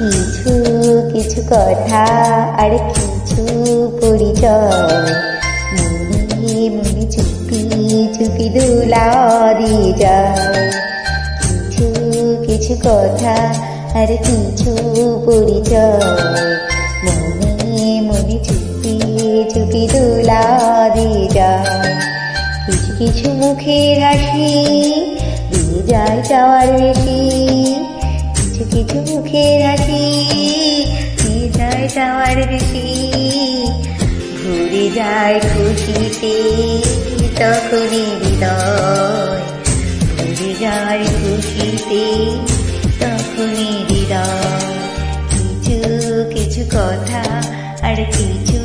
কিছু কিছু কথা আর কিছু পরিচয় মনে মনে চুপি চুপি দোলা দিয়ে যায়। কিছু কিছু কথা আর কিছু পরিচয় মনে মনে চুপি চুপি দোলা দিয়ে যায়। কিছু কিছু মুখের হাসি দিয়ে যায় চাওয়ার বেশি, কিছু কিছু মুখের হাসি দিয়ে যায় চাওয়ার বেশি। ভরে যায় খুশিতে তখনই হৃদয়, ভরে যায় খুশিতে তখনই হৃদয়। কিছু কিছু কথা আর কিছু